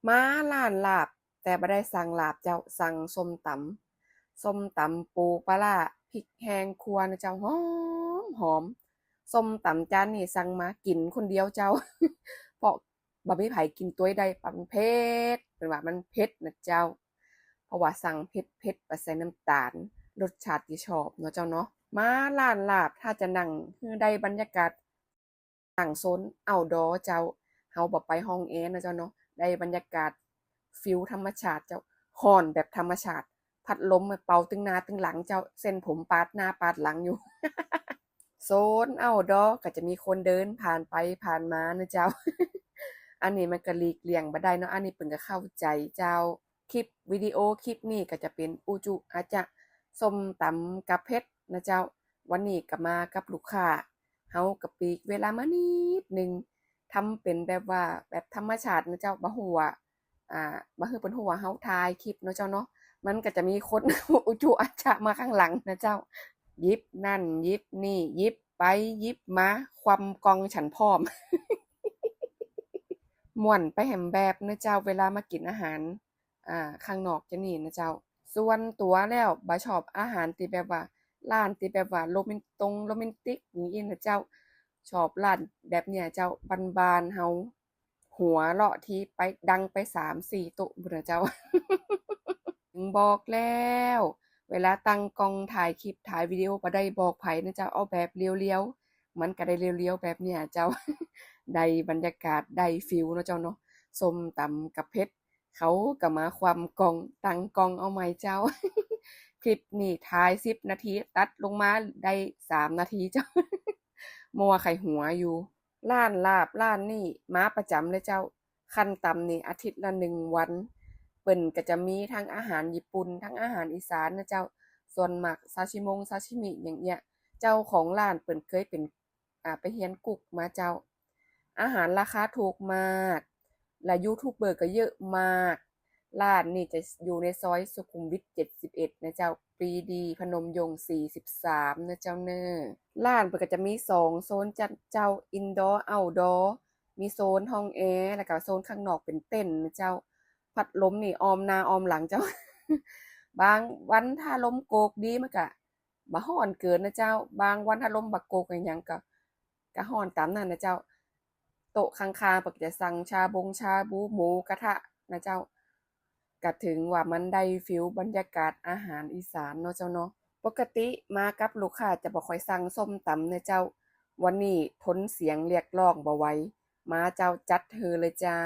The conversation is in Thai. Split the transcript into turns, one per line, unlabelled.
มาร้านลาบแต่บ่ได้สั่งลาบเจ้าสั่งส้มตำปูปลาร้าพริกแห้งครัวนะเจ้าหอมหอมส้มตำจานนี้สั่งมากินคนเดียวเจ้าเพราะบ่มีไผกินตัวยใดปะมันเผ็ดเป็นว่ามันเผ็ดนะเจ้าเพราะว่าสั่งเผ็ดบ่ใส่น้ำตาลรสชาติที่ชอบเนาะเจ้าเนาะมาร้านลาบถ้าจะนั่งคือได้บรรยากาศ ตั้งโซน outdoor เจ้าเฮาบ่ไปห้องแอร์นะเจ้าเนาะได้บรรยากาศฟิลธรรมชาติเจ้าร้อนแบบธรรมชาติพัดลมเป่าตึงหน้าตึงหลังเจ้าเส้นผมปาดหน้าปาดหลังอยู่โซน outdoor ก็จะมีคนเดินผ่านไปผ่านมานะเจ้าอันนี้มันก็หลีกเลี่ยงบ่ได้เนาะอันนี้เพิ่นก็เข้าใจเจ้าคลิปวิดีโอคลิปนี้ก็จะเป็นอูจุอาจะส้มตำกับเผ็ดนะเจ้าวันนี้ก็มากับลูกค้า เฮาก็ปลีกเวลามานิดหนึ่งทำเป็นแบบว่าแบบธรรมชาตินะเจ้าบ่ฮู้ว่าบ่ฮื้อเพิ่นฮู้ว่าเฮาถ่ายคลิปเนาะเจ้าเนาะมันก็จะมีคนอุจุอาจะมาข้างหลังนะเจ้าหยิบนั่นหยิบนี่หยิบไปหยิบมาคว่ำกล่องฉันพร้อมม่วนไปแหมแบบนะเจ้าเวลามากินอาหารข้างนอกจังนี้นะเจ้าส่วนตัวแล้วบ่ชอบอาหารที่แบบว่าร้านที่แบบว่าโรแมนติกอย่างงี้นะเจ้า ชอบร้านแบบเนี้ยเจ้าบานๆเฮาหัวเราะทีไปดังไป3-4โต๊ะพุ่นน่ะเจ้าถึงบอกแล้วเวลาตั้งกล้องถ่ายคลิปถ่ายวิดีโอบ่ได้บอกไผนะเจ้าเอาแบบเรียวๆมันก็ได้เรียวๆแบบเนี้ยเจ้าได้บรรยากาศได้ฟีลเนาะเจ้าเนาะส้มตำกับเผ็ดเขาก็มาคว่ำกล้องตั้งกล้องเอาใหม่เจ้าคลิปนี้ถ่าย10นาทีตัดลงมาได้3นาทีเจ้า มัวไข่หัวอยู่ร้านลาบร้านนี่มาประจำเลยเจ้าขั้นต่ำนี่อาทิตย์ละ1 วันเปิ่นก็จะมีทั้งอาหารญี่ปุ่นทั้งอาหารอีสานนะเจ้าส่วนมากซาชิมิอย่างเงี้ยเจ้าของร้านเปิ่นเคยเป็นไปเรียนกุ๊กมาเจ้าอาหารราคาถูกมากและยูทูบเบอร์ก็เยอะมากร้านนี่จะอยู่ในซอยสุขุมวิท71นะเจ้าปรีดีพนมยงค์43นะเจ้าเน้อ ร้านเพิ่นก็จะมี2 โซนจัดเจ้า Indoor Outdoor มีโซนห้องแอร์แล้วก็โซนข้างนอกเป็นเต็นท์นะเจ้าพัดลมนี่อ้อมหน้าอ้อมหลังเจ้าบางวันถ้าลมโกกดีมันก็บ่ร้อนเกินนะเจ้าบางวันถ้าลมบ่โกกอิหยังก็ร้อนตามนั้นนะเจ้าโต๊ะข้างๆเพิ่นก็จะสั่งชาบูหมูกระทะนะเจ้าก็ถึงว่ามันได้ฟีลบรรยากาศอาหารอีสานเนาะเจ้าเนาะ ปกติมากับลูกค้าจะบ่ค่อยสั่งส้มตำเด้อเจ้าวันนี้ทนเสียงเรียกร้องบ่ไหวมาเจ้าจัดให้เลยเจ้า